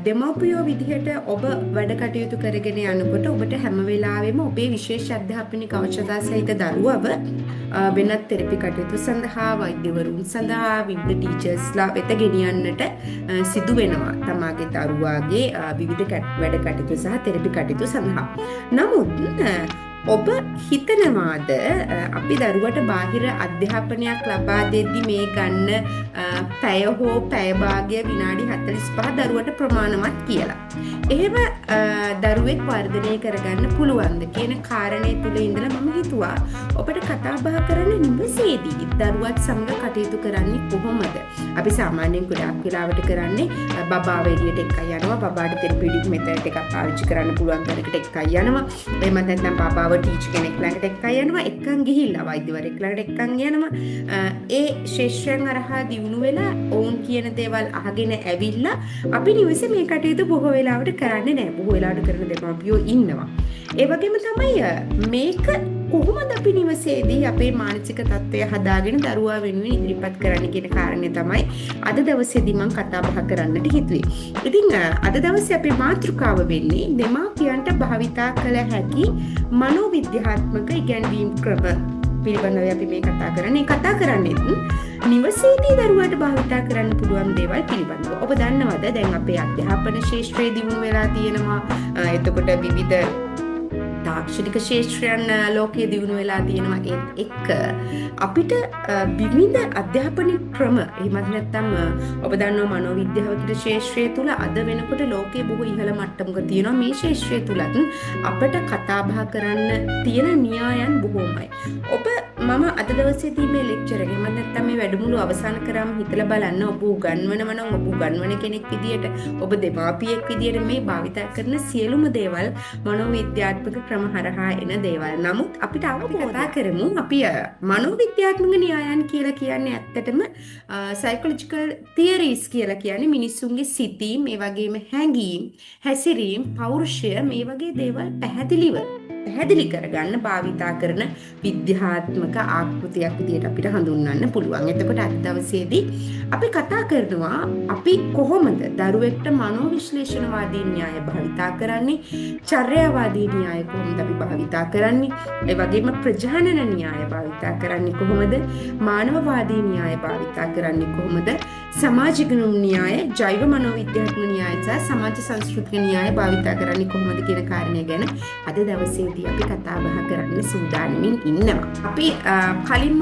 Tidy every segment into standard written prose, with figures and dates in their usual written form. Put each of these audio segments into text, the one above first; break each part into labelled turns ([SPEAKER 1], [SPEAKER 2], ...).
[SPEAKER 1] දෙමව්පියෝ විදිහට ඔබ වැඩ කටයුතු කරගෙන යනකොට ඔබට හැම වෙලාවෙම ඔබේ විශේෂ අධ්‍යාපනික අවශ්‍යතා සහිත දරුවව වෙනත් තෙරපි කටයුතු සඳහා වෛද්‍යවරුන් සඳහා විවිධ ටීචර්ස්ලා වෙත ගෙනියන්නට සිදු වෙනවා තමාගේ දරුවාගේ විවිධ වැඩ කටයුතු සහ තෙරපි කටයුතු සඳහා. නමුත් ඔබ හිතනවාද අපි දරුවට බාහිර අධ්‍යාපනයක් ලබා දෙද්දි මේ ගන්න පැය හෝ පැය භාගය විනාඩි 45 දරුවට ප්‍රමාණවත් කියලා. එහෙම දරුවෙක් වර්ධනය කරගන්න පුළුවන්ද කියන කාරණේ තුල ඉඳලා මම හිතුවා ඔබට කතා බහ කරන්න නිවසේදී දරුවත් සමග කටයුතු කරන්නේ කොහොමද? අපි සාමාන්‍යයෙන් ගොඩාක් වෙලාවට කරන්නේ බබාව එළියට එක්කයි යනවා, බබාට තෙරපිඩික් මෙතඩ් එකක් පාවිච්චි කරන්න පුළුවන් තරකට එක්කයි යනවා. එහෙම නැත්නම් බබාව ටීචර් කෙනෙක් ළඟට එක්කයි යනවා, එක්කන් ගිහිල්ලා වෛද්‍යවරයෙක් ළඟට එක්කන් යනවා. ඒ ශිෂ්‍යයන් අරහා දියුණු වෙලා ඔවුන් කියන දේවල් අහගෙන ඇවිල්ලා අපි නිවසේ මේ කටයුතු බොහෝ වෙලාවට කරන්නේ නැහැ. බොහෝ වෙලාවට කරන දෙමාපියෝ ඉන්නවා. ඒ වගේම තමයි මේක කොහොමද අපි නිවසේදී අපේ මානසික තත්ත්වය හදාගෙන දරුවා වෙනුවෙන් ඉදිරිපත් කරන්න කියන කාරණේ තමයි අද දවසේදී මම කතා බහ කරන්නට හිතුවේ. ඉතින් අද දවසේ අපේ මාතෘකාව වෙන්නේ දෙමාපියන්ට භාවිතා කළ හැකි මනෝවිද්‍යාත්මක ඉගැන්වීම් ක්‍රම පිළිබඳව අපි මේ කතා කරන්නේ. කතා කරන්නේ නිවසේදී දරුවාට භාවිතා කරන්න පුළුවන් දේවල් පිළිබඳව. ඔබ දන්නවද දැන් අපේ අධ්‍යාපන ශාස්ත්‍රයේ දියුණු වෙලා තියෙනවා. එතකොට විවිධ තාක්ෂණික ශාස්ත්‍රයන් ලෝකයේ දියුණු වෙලා තියෙනවා. ඒත් එක්ක අපිට විවිධ අධ්‍යාපන ක්‍රම එහෙමත් නැත්නම් ඔබ දන්නවා මනෝවිද්‍යාව කියන ශාස්ත්‍රය තුල අද වෙනකොට ලෝකයේ බොහෝ ඉහළ මට්ටමක තියෙනවා. මේ ශාස්ත්‍රය තුලත් අපිට කතා බහ කරන්න තියෙන න්‍යායන් බොහෝමයි. ඔබ මම අද දවසේදී මේ ලෙක්චර් එක එහෙමත් නැත්නම් මේ වැඩමුළු අවසන් කරාම හිතලා බලන්න ඔබ උගන්වනව නම් ඔබ උගන්වන කෙනෙක් විදියට ඔබ දෙමාපියෙක් විදියට මේ භාවිතා කරන සියලුම දේවල් මනෝවිද්‍යාත්මක ක්‍රම හරහා එන දේවල්. නමුත් අපිට කතා කරමු අපි මනෝවිද්‍යාත්මක න්‍යායන් කියලා කියන්නේ ඇත්තටම සයිකොලොජිකල් තියරිස් කියලා කියන්නේ මිනිස්සුන්ගේ සිතීම්, මේ වගේම හැඟීම්, හැසිරීම්, පෞරුෂය මේ වගේ දේවල් පැහැදිලි කරගන්න භාවිතා කරන විද්‍යාත්මක ආකෘතියක් විදිහට අපිට හඳුන්වන්න පුළුවන්. එතකොට අද දවසේදී අපි කතා කරනවා අපි කොහොමද දරුවෙක්ට මනෝවිශ්ලේෂණවාදී න්‍යාය භාවිතා කරන්නේ, චර්යාවාදී න්‍යාය කොහොමද අපි භාවිතා කරන්නේ, ඒ වගේම ප්‍රජානන න්‍යාය භාවිතා කරන්නේ කොහොමද, මානවවාදී න්‍යාය භාවිතා කරන්නේ කොහොමද, සමාජික න්‍යාය, ජෛව මනෝවිද්‍යාත්මක න්‍යාය සහ සමාජ සංස්කෘතික න්‍යාය භාවිතා කරන්නේ කොහොමද කියන කාරණය ගැන අද දවසේදී අපි කතා බහ කරන්න සූදානමින් ඉන්නවා. අපි කලින්ම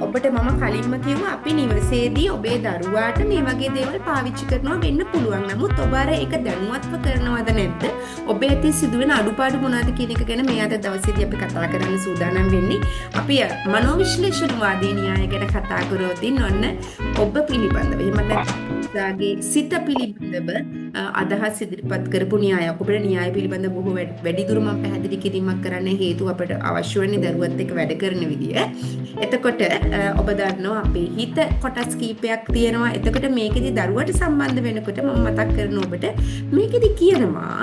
[SPEAKER 1] ඔබට මම කලින්ම කිව්වා අපි නිවසේදී ඔබේ දරුවාට මේ වගේ දේවල් පාවිච්චි කරනවා වෙන්න පුළුවන්. නමුත් ඔබ අර ඒක දැනුවත්ව කරනවද නැද්ද? ඔබේ ඇති සිදුවෙන අඩුපාඩු මොනවද කියන එක ගැන මේ අද දවසේදී අපි කතා කරන්න සූදානම් වෙන්නේ. අපි මනෝවිශ්ලේෂණවාදී න්‍යාය ගැන කතා කරොත් ඔන්න ඔබ පිළිබඳව එහෙම නැත්නම් සිත පිළිබඳව අදහස් ඉදිරිපත් කරපු න්‍යායක්. ඔබේ න්‍යාය පිළිබඳව බොහෝ වැඩිදුර මම පැහැදිලි කිරීමක් කරන්න හේතුව අපට අවශ්‍ය වෙන්නේ දරුවත් එක්ක වැඩ කරන විදිය. එතකොට ඔබ දන්නවා අපේ හිත කොටස් කීපයක් තියෙනවා. එතකොට මේකෙදි දරුවට සම්බන්ධ වෙනකොට මම මතක් කරන ඔබට මේකෙදි කියනවා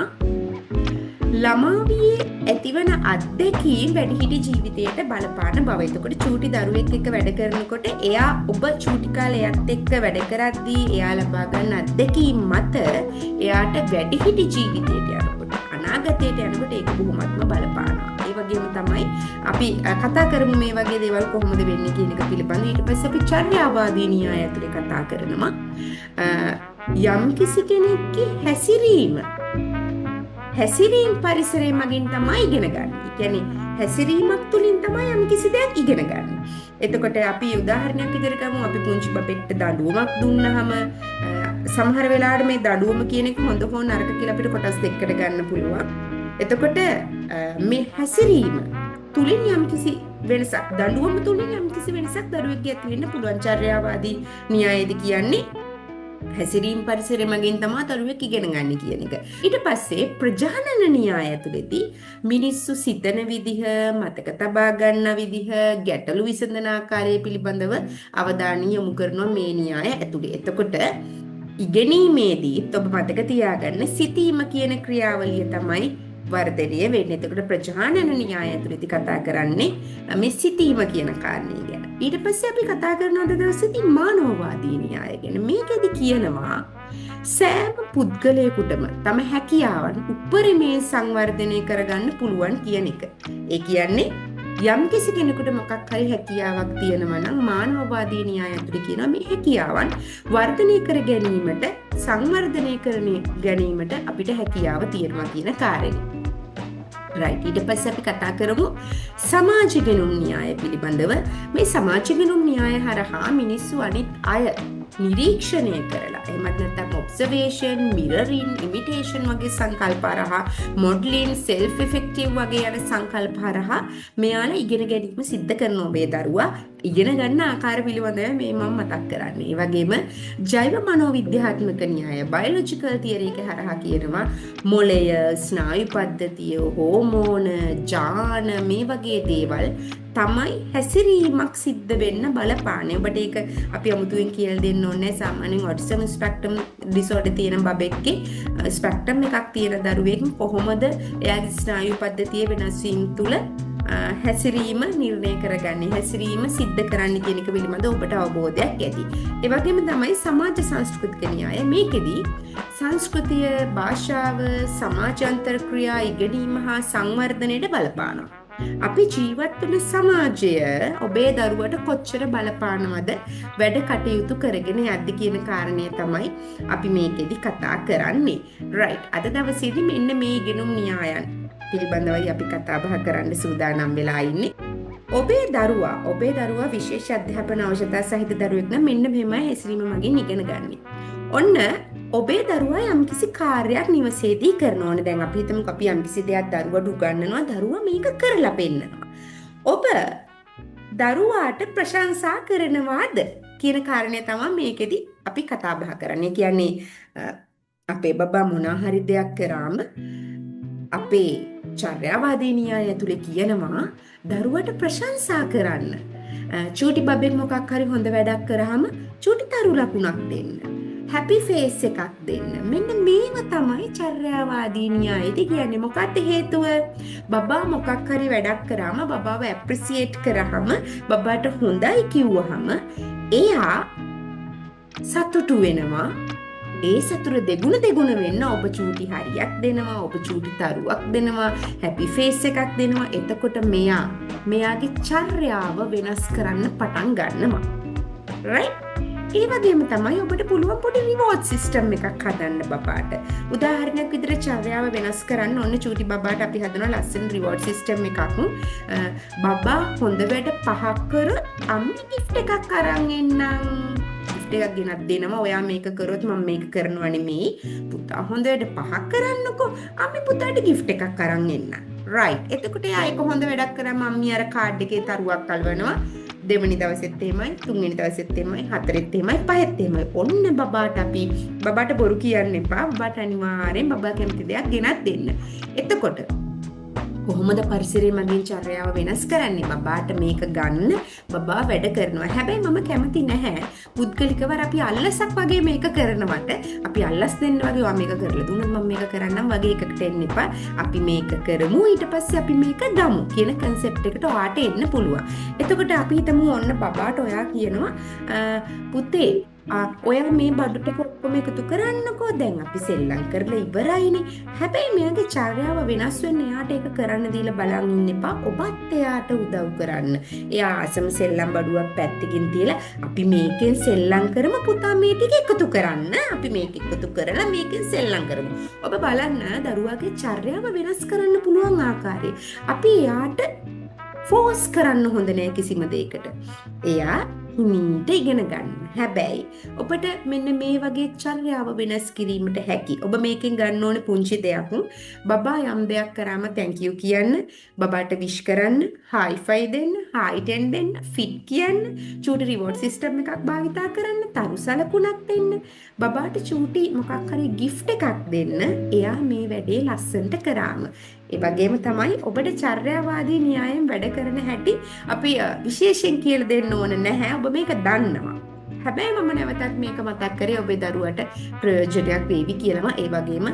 [SPEAKER 1] ළමාවියේ ඇතිවන අත්දැකීම් වැඩිහිටි ජීවිතයට බලපාන බව. එතකොට චූටි දරුවෙක් එක්ක වැඩ කරනකොට එයා ඔබ චූටි කාලේ එයත් එක්ක වැඩ කරද්දී එයා ලබා ගන්න අත්දැකීම් මත එයාට වැඩිහිටි ජීවිතයට යනකොට අනාගතයට යනකොට ඒක බොහොමත්ම බලපානවා. ඒ වගේම තමයි අපි කතා කරමු මේ වගේ දේවල් කොහොමද වෙන්නේ කියන එක පිළිබඳව. ඊට පස්සේ අපි චර්යාවාදී න්‍යාය ඇතුලේ කතා කරනවා. යම් කිසි කෙනෙක්ගේ හැසිරීම් පරිසරය මගින් තමයි ඉගෙන ගන්න. ඒ කියන්නේ හැසිරීමක් තුලින් තමයි යම් කිසි දෙයක් ඉගෙන ගන්න. එතකොට අපි උදාහරණයක් විදිහට ගමු. අපි පුංචි බබෙක්ට දඬුවමක් දුන්නාම සමහර වෙලාවට මේ දඬුවම කියන එක හොඳ හෝ නරක කියලා අපිට කොටස් දෙකකට ගන්න පුළුවන්. එතකොට මේ හැසිරීම තුලින් යම් කිසි වෙනසක්, දඬුවම තුලින් යම් කිසි වෙනසක් දරුවෙක්ගේ ඇති වෙන්න පුළුවන්. චර්යාවාදී න්‍යායයේදී කියන්නේ හැසිරීම් පරිසරය මගින් තමයි දරුවෙක් ඉගෙන ගන්න කියන එක. ඊට පස්සේ ප්‍රජානන න්‍යාය ඇතුළේදී මිනිස්සු සිතන විදිහ, මතක තබා ගන්න විදිහ, ගැටලු විසඳන ආකාරය පිළිබඳව අවධානය යොමු කරනවා මේ න්‍යාය ඇතුළේ. එතකොට ඉගෙනීමේදී ඔබ මතක තියාගන්න සිතීම කියන ක්‍රියාවලිය තමයි වර්ධනය වෙන්නේ. එතකොට ප්‍රජානන න්‍යාය ඇතුළතදී කතා කරන්නේ මේ සිතීම කියන කාරණේ ගැන. ඊට පස්සේ අපි කතා කරන අද දවසේදී මානවවාදී න්‍යාය ගැන. මේකෙදි කියනවා සෑම පුද්ගලයෙකුටම තම හැකියාවන් උපරිමයෙන් සංවර්ධනය කරගන්න පුළුවන් කියන එක. ඒ කියන්නේ යම් කිසි කෙනෙකුට මොකක් හරි හැකියාවක් තියෙනවා නම් මානවවාදී න්‍යාය ඇතුළේ කියනවා මේ හැකියාවන් වර්ධනය කර ගැනීමට සංවර්ධනය කර ගැනීමට අපිට හැකියාව තියෙනවා කියන කාරණේ. රයිට්. ඊට පස්සේ අපි කතා කරමු සමාජ ගැනුම් න්‍යාය පිළිබඳව. මේ සමාජ ගැනුම් න්‍යාය හරහා මිනිස්සු අනිත් අය නිරීක්ෂණය කරලා එහෙමත් නැත්නම් ඔබ්සර්වේෂන්, මිරරින්, ඉමිටේෂන් වගේ සංකල්ප හරහා, මොඩලින්, සෙල්ෆ් ඉෆෙක්ටිව් වගේ යන සංකල්ප හරහා මෙයාලා ඉගෙන ගැනීම සිද්ධ කරන ඔබේ දරුවා ඉගෙන ගන්න ආකාර පිළිබඳව මේ මම මතක් කරන්නේ. ඒ වගේම ජෛව මනෝවිද්‍යාත්මක න්‍යාය බයොලොජිකල් තියරි එක හරහා කියනවා මොළය, ස්නායු පද්ධතිය, හෝමෝන, ජාන මේ වගේ දේවල් තමයි හැසිරීමක් සිද්ධ වෙන්න බලපාන්නේ. ඔබට ඒක අපි අමුතුවෙන් කියලා දෙන්න ඕනේ. සාමාන්‍යයෙන් ඔටිසම් ස්පෙක්ට්‍රම් ඩිසෝඩර් තියෙන බබෙක්ගේ ස්පෙක්ට්‍රම් එකක් තියෙන දරුවෙක් කොහොමද එයාගේ ස්නායු පද්ධතිය වෙනස් වීම තුළ හැසිරීම නිර්ණය කරගන්නේ, හැසිරීම සිද්ධ කරන්නේ කියන එක පිළිබඳව ඔබට අවබෝධයක් ඇති. ඒ වගේම තමයි සමාජ සංස්කෘතික න්‍යාය. මේකෙදී සංස්කෘතිය, භාෂාව, සමාජාන්තර ක්‍රියා ඉගෙනීම හා සංවර්ධනයට බලපානවා. අපි ජීවත් වෙන සමාජය ඔබේ දරුවට කොච්චර බලපානවද වැඩ කටයුතු කරගෙන යද්දි කියන කාරණය තමයි අපි මේකෙදි කතා කරන්නේ. රයිට්. අද දවසේදී මෙන්න මේ ඉගෙනුම් න්‍යායන් පිළිබඳවයි අපි කතා බහ කරන්න සූදානම් වෙලා ඉන්නේ. ඔබේ දරුවා විශේෂ අධ්‍යාපන අවශ්‍යතා සහිත දරුවෙක් නම් මෙන්න මෙහෙමයි හැසිරීම මගින් ඉගෙන ගන්න. ඔන්න ඔබේ දරුවා යම්කිසි කාර්යයක් නිවසේදී කරනවා. ඕනේ දැන් අපි හිතමුකෝ අපි යම්කිසි දෙයක් දරුවට උගන්වනවා, දරුවා මේක කරලා පෙන්නනවා. ඔබ දරුවාට ප්‍රශංසා කරනවාද කියන කාරණය තමයි මේකෙදි අපි කතා බහ කරන්නේ. කියන්නේ අපේ බබා මොනවා හරි දෙයක් කරාම අපේ චර්යාවාදී න්‍යාය ඇතුලේ කියනවා දරුවට ප්‍රශංසා කරන්න. චූටි බබෙක් මොකක් හරි හොඳ වැඩක් කරාම චූටි තරු ලකුණක් දෙන්න. හැපි ෆේස් එකක් දෙන්න. මෙන්න මේව තමයි චර්යාවාදී න්‍යායයේදී කියන්නේ. මොකක්ද හේතුව? බබා මොකක් හරි වැඩක් කරාම බබාව ඇප්‍රීසියේට් කරාම බබාට හොඳයි කිව්වහම එයා සතුටු වෙනවා. ඒ සතුට දෙගුණ වෙන්න ඔබ චූටි හරියක් දෙනවා, ඔබ චූටි තරුවක් දෙනවා, හැපි ෆේස් එකක් දෙනවා. එතකොට මෙයාගේ චර්යාව වෙනස් කරන්න පටන් ගන්නවා. රයිට්? ඒ වගේම තමයි ඔබට පුළුවන් පොඩි රිවෝඩ් සිස්ටම් එකක් හදන්න බබාට. උදාහරණයක් විදිහට චර්යාව වෙනස් කරන්න ඔන්න චූටි බබාට අපි හදනවා ලස්සන රිවෝඩ් සිස්ටම් එකක්. බබා හොඳ වැඩ 5ක් කරොත් අම්මි ගිෆ්ට් එකක් අරන් එන්නම්. ගිෆ්ට් එකක් ගෙනත් දෙනවා. ඔයා මේක කරොත් මම මේක කරනවා නෙමෙයි. පුතා හොඳ වැඩ 5ක් කරන්නකෝ. අම්මි පුතාට ගිෆ්ට් එකක් අරන් එන්නම්. රයිට්. එතකොට එයා ඒක හොඳ වැඩක් කරාම අම්මි අර කාඩ් එකේ තරුවක් අල්වනවා. දෙවනි දවසෙත් එහෙමයි, තුන්වෙනි දවසෙත් එහෙමයි, හතරෙත් එහෙමයි, පහෙත් එහෙමයි. ඔන්න බබාට බොරු කියන්න එපා. බබාට අනිවාර්යෙන් බබා කැමති දෙයක් ගෙනත් දෙන්න. එතකොට කොහොමද පරිසරය මගින් චර්යාව වෙනස් කරන්නේ? බබාට මේක ගන්න බබා වැඩ කරනවා. හැබැයි මම කැමති නැහැ පුද්ගලිකව අපි අල්ලසක් වගේ මේක කරනවට. අපි අල්ලස් දෙන්න වගේ ඔයා මේක කරලා දුන්නොත් මම මේක කරන්නම් වගේ එකකට එන්න එපා. අපි මේක කරමු ඊට පස්සේ අපි මේක ගමු කියන කන්සෙප්ට් එකට ඔයාට එන්න පුළුවන්. එතකොට අපි හිතමු ඔන්න බබාට ඔයා කියනවා පුතේ ඔයා මේ බඩු ටික ඔක්කොම එකතු කරන්නකෝ. දැන් අපි සෙල්ලම් කරලා ඉවරයිනේ. හැබැයි මෙයාගේ චර්යාව වෙනස් වෙන්න එයාට ඒක කරන්න දීලා බලන් ඉන්න එපා. ඔබත් එයාට උදව් කරන්න. එයා අසම සෙල්ලම් බඩුවක් පැත්තකින් තියලා අපි මේකෙන් සෙල්ලම් කරමු පුතා මේ ටික එකතු කරන්න. අපි මේක එකතු කරලා මේකෙන් සෙල්ලම් කරමු. ඔබ බලන්න දරුවාගේ චර්යාව වෙනස් කරන්න පුළුවන් ආකාරය. අපි එයාට ෆෝස් කරන්න හොඳ නෑ කිසිම දෙයකට. එයා හිමීට ඉගෙන ගන්න. හැබැයි ඔබට මෙන්න මේ වගේ චර්යාව වෙනස් කිරීමට හැකි. ඔබ මේකෙන් ගන්න ඕනේ පුංචි දෙයක්. බබා යම් දෙයක් කරාම thank you කියන්න, බබාට විශ් කරන්න, high five දෙන්න, high ten දෙන්න, fit කියන්න, චූටි රිවෝඩ් සිස්ටම් එකක් භාවිතා කරන්න, තරු සලකුණක් දෙන්න, බබාට චූටි මොකක් හරි gift එකක් දෙන්න. එයා මේ වැඩේ ලස්සනට කරාම. ඒ වගේම තමයි ඔබට චර්යාවාදී න්‍යායෙන් වැඩ කරන හැටි අපි විශේෂයෙන් කියලා දෙන්න ඕන නැහැ. ඔබ මේක දන්නවා. හැබැයි මම නැවතත් මේක මතක් කරේ ඔබේ දරුවට ප්‍රයෝජනයක් වේවි කියනවා. ඒ වගේම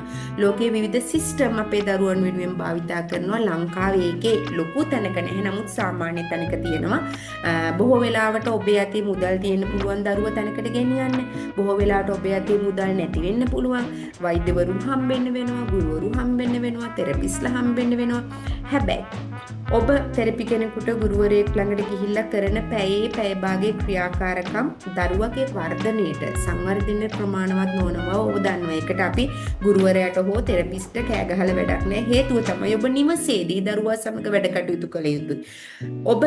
[SPEAKER 1] ලෝකයේ විවිධ සිස්ටම් අපේ දරුවන් වෙනුවෙන් භාවිතා කරනවා. ලංකාවේ ඒකේ ලොකු තැනක නැහැ. නමුත් සාමාන්‍ය තැනක තියෙනවා. බොහෝ වෙලාවට ඔබේ අතේ මුදල් තියෙන්න පුළුවන් දරුව තැනකට ගෙනියන්න. බොහෝ වෙලාවට ඔබේ අතේ මුදල් නැති වෙන්න පුළුවන්. වෛද්‍යවරුන් හම්බෙන්න වෙනවා, ගුරුවරු හම්බෙන්න වෙනවා, තෙරපිස්ලා හම්බෙන්න වෙනවා. හැබැයි ඔබ තෙරපි කෙනෙකුට ගුරුවරයෙක් ළඟට ගිහිල්ලා කරන පැය භාගයේ ක්‍රියාකාරකම් දරුවගේ වර්ධනයට සංවර්ධන ප්‍රමාණවත් නොවනවා ඔබ දන්නවා. ඒකට අපි ගුරුවරයාට හෝ තෙරපිස්ට කෑ ගහලා වැඩක් නැහැ. හේතුව තමයි ඔබ නිවසේදී දරුවා සමග වැඩ කටයුතු කළ යුතුයි. ඔබ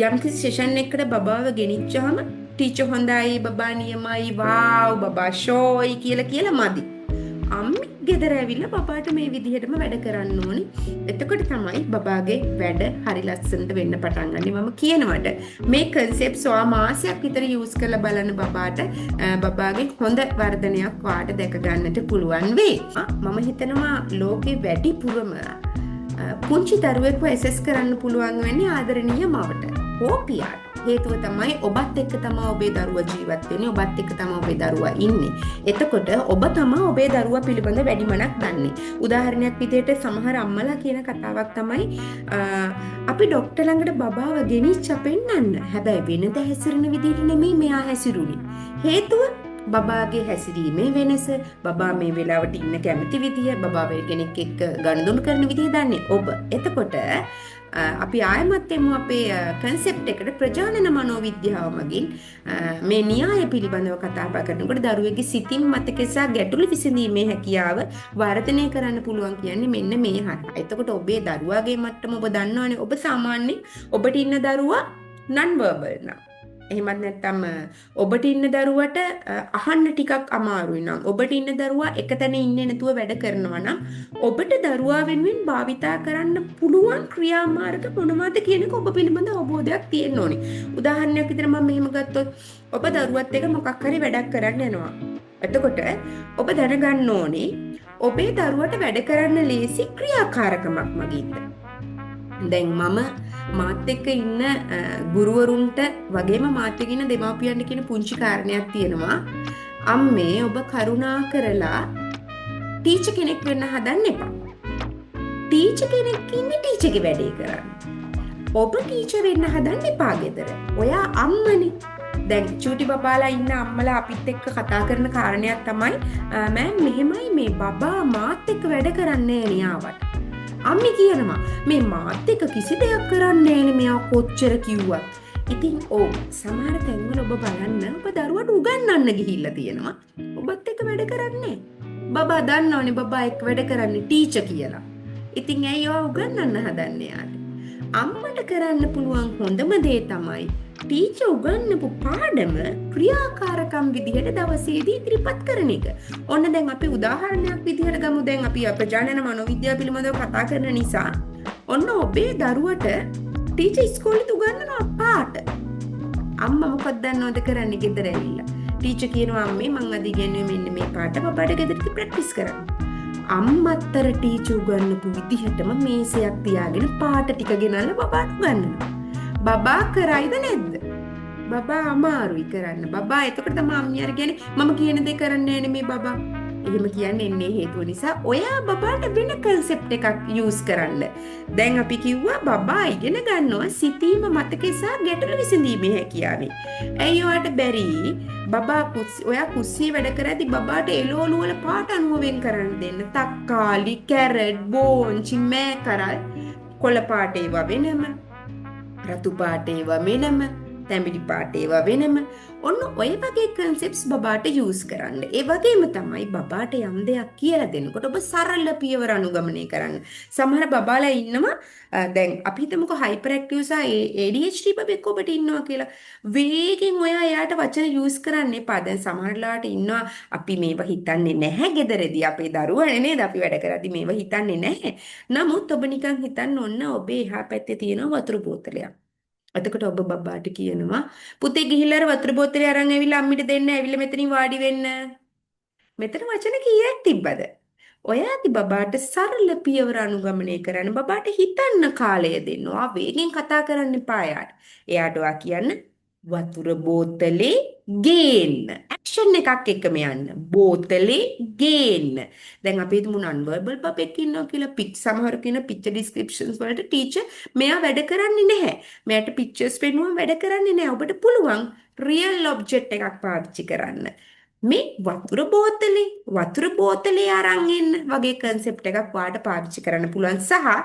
[SPEAKER 1] යම්කිසි සෙෂන් එකකට බබාව ගෙනිච්චාම ටීචර් හොඳයි, බබා නියමයි, වාව්, බබා ෂෝයි කියලා මදි. අම්මි ගෙදර ඇවිල්ලා බබාට මේ විදිහටම වැඩ කරන්න ඕනි. එතකොට තමයි බබාගේ වැඩ හරි ලස්සනට වෙන්න පටන් ගන්නේ. මම කියනවට මේ කන්සෙප්ට් ඔයා මාසයක් විතර යූස් කරලා බලන්න බබාට බබාගේ හොඳ වර්ධනයක් වාට දැක ගන්නට පුළුවන් වෙයි. මම හිතනවා ලෝකේ වැඩිපුරම පුංචි දරුවෙක්ව ඇසස් කරන්න පුළුවන් වෙන්නේ ආදරණීය මවට. හෝපියාට. හේතුව තමයි ඔබත් එක්ක තමයි ඔබේ දරුවා ජීවත් වෙන්නේ, ඔබත් එක්ක තමයි ඔබේ දරුවා ඉන්නේ. එතකොට ඔබ තමයි ඔබේ දරුවා පිළිබඳ වැඩිමනක් දන්නේ. උදාහරණයක් විදිහට සමහර අම්මලා කියන කතාවක් තමයි අපි ડોක්ටර් ළඟට බබාව ගෙනිච්ච පෙන්නන්න. හැබැයි වෙනද හැසිරෙන විදිහට නෙමෙයි මෙයා හැසිරුනේ. හේතුව බබාගේ හැසිරීමේ වෙනස, බබා මේ වෙලාවට ඉන්න කැමති විදිය, බබා කෙනෙක් එක්ක ගනුදෙනු කරන විදිය දන්නේ ඔබ. එතකොට අපි ආයමත් එමු අපේ කන්සෙප්ට් එකට ප්‍රජානන මනෝවිද්‍යාව මගින් මේ න්‍යාය පිළිබඳව කතා බහ කරනකොට දරුවෙකුගේ සිතින් මතක සහ ගැටලු විසඳීමේ හැකියාව වර්ධනය කරන්න පුළුවන් කියන්නේ මෙන්න මේ හරහා. එතකොට ඔබේ දරුවාගේ මට්ටම ඔබ දන්නවනේ. ඔබ සාමාන්‍යයෙන් ඔබට ඉන්න දරුවා non verbal නම්. එහෙමත් නැත්නම් ඔබට ඉන්න දරුවට අහන්න ටිකක් අමාරුයි නම්, ඔබට ඉන්න දරුවා එකතැන ඉන්නේ නැතුව වැඩ කරනවා නම්, ඔබට දරුවා වෙනුවෙන් භාවිතා කරන්න පුළුවන් ක්‍රියාමාර්ග මොනවද කියන එක ඔබ පිළිබඳ අවබෝධයක් තියෙන්න ඕනේ. උදාහරණයක් විදිහට මම මෙහෙම ගත්තොත් ඔබ දරුවත් එක්ක මොකක් හරි වැඩක් කරන්න යනවා. එතකොට ඔබ දැනගන්න ඕනේ ඔබේ දරුවට වැඩ කරන්න ලේසි ක්‍රියාකාරකමක් මගින්ද. දැන් මම මාත් එක්ක ඉන්න ගුරුවරුන්ට වගේම මාත් එක්ක ඉන්න දෙමාපියන්ට කියන පුංචි කාරණයක් තියෙනවා. අම්මේ ඔබ කරුණා කරලා ටීචර් කෙනෙක් වෙන්න හදන්න එපා. ටීචර් කෙනෙක් ඉන්නේ ටීචර්ගේ වැඩේ කරන්න. ඔබ ටීචර් වෙන්න හදන්න එපා ගෙදර. ඔයා අම්මනේ. දැන් චූටි බබාලා ඉන්න අම්මලා අපිත් එක්ක කතා කරන කාරණයක් තමයි මෑම් මෙහෙමයි මේ බබා මාත් එක්ක වැඩ කරන්නේ නෑ නියාවට. අම්මි කියනවා මේ මාත් එක්ක කිසි දෙයක් කරන්නේ නෑනේ මෙයා කොච්චර කිව්වත්. ඉතින් ඔව් සමහර තැන්වල ඔබ බලන්න ඔබ දරුවට උගන්වන්න ගිහිල්ලා තියෙනවා. ඔබත් එක්ක වැඩ කරන්නේ. බබා දන්නවනේ බබා එක්ක වැඩ කරන්නේ ටීචර් කියලා. ඉතින් ඇයි ඔයා උගන්වන්න හදන්නේ යාට? අම්මට කරන්න පුළුවන් හොඳම දේ තමයි ටීචර් උගන්වපු පාඩම ක්‍රියාකාරකම් විදිහට දවසේදී ඉදිරිපත් කරන එක. ඔන්න දැන් අපි උදාහරණයක් විදිහට ගමු. දැන් අපි ප්‍රජානන මනෝවිද්‍යාව පිළිබඳව කතා කරන නිසා ඔන්න ඔබේ දරුවට ටීචර් ඉස්කෝලේට උගන්වනවා පාට. අම්මා මොකක්ද දන්නවද කරන්නේ ගෙදර ඇවිල්ලා? ටීචර් කියනවා අම්මේ මං අද ඉගෙනුවේ මෙන්න මේ පාට බබාට ගෙදරට ප්‍රැක්ටිස් කරන්න. අම්මත්තර ටීචර් උගන්වපු විදිහටම මේසයක් තියාගෙන පාට ටික ගෙනල්ලා බබාට උගන්වනවා. බබා කරයිද නැද්ද? බබා අමාරුයි කරන්න. බබා එතකොට තමයි අම්මියර කියන්නේ මම කියන දේ කරන්නේ නැහැ මේ බබා. එහෙම කියන්නේ එන්නේ හේතුව නිසා ඔයා බබාට වෙන කන්සෙප්ට් එකක් යූස් කරන්න. දැන් අපි කිව්වා බබා ඉගෙන ගන්නවා සිතීම මතකේ සහ ගැටලු විසඳීමේ හැකියාවෙන්. ඇයි ඔයාට බැරි බබා ඔයා කුස්සිය වැඩ කරද්දි බබාට එළවලු වල පාට අනුව වෙන් කරන්න දෙන්න. තක්කාලි, කැරට්, බෝංචි, මෑකරල්, කොළ පාට ඒවා වෙනම, රතු පාට ඒවා වෙනම, තැඹිලි පාට ඒවා වෙනම. ඔන්න ඔය වගේ කන්සෙප්ට්ස් බබාට යූස් කරන්න. ඒ වගේම තමයි බබාට යම් දෙයක් කියලා දෙනකොට ඔබ සරල පියවර අනුගමනය කරන්න. සමහර බබාලා ඉන්නවා දැන් අපි හිතමුකෝ හයිපර් ඇක්ටිව් සහ ADHD බබෙක් ඔබට ඉන්නවා කියලා. වේගෙන් ඔයා එයාට වචන යූස් කරන්න එපා. දැන් සමහරලාට ඉන්නවා අපි මේව හිතන්නේ නැහැ ගෙදරදී අපේ දරුවනේ නේද අපි වැඩ කරද්දි මේව හිතන්නේ නැහැ. නමුත් ඔබ නිකන් හිතන්න ඔන්න ඔබේ එහා පැත්තේ තියෙන වතුර බෝතලයක්. එතකොට ඔබ බබාට කියනවා පුතේ ගිහිල්ලා අර වතුර බෝතලේ අරන් ඇවිල්ලා අම්මිට දෙන්න ඇවිල්ලා මෙතනින් වාඩි වෙන්න. මෙතන වචන කීයක් තිබ්බද? ඔයාගේ බබාට සරල පියවර අනුගමනය කරන්න බබාට හිතන්න කාලය දෙන්න. වේගෙන් කතා කරන්න එපා එයාට. එයාට ඔයා කියන්න වතුර බෝතලේ ගේන්න. ඇක්ෂන් එකක් එකම යන්න. බෝතලේ ගේන්න. දැන් අපි හිතමු නන් වර්බල් පපෙක් ඉන්නවා කියලා සමහර කියන පික්චර් ඩිස්ක්‍රිප්ෂන්ස් වලට ටීචර් මෙයා වැඩ කරන්නේ නැහැ. මෙයාට පික්චර්ස් පෙන්නුවම වැඩ කරන්නේ නැහැ. ඔබට පුළුවන් රියල් ඔබ්ජෙක්ට් එකක් පාවිච්චි කරන්න. මේ වතුර බෝතලේ අරන් එන්න වගේ කන්සෙප්ට් එකක් ඔයාලට පාවිච්චි කරන්න පුළුවන් සහ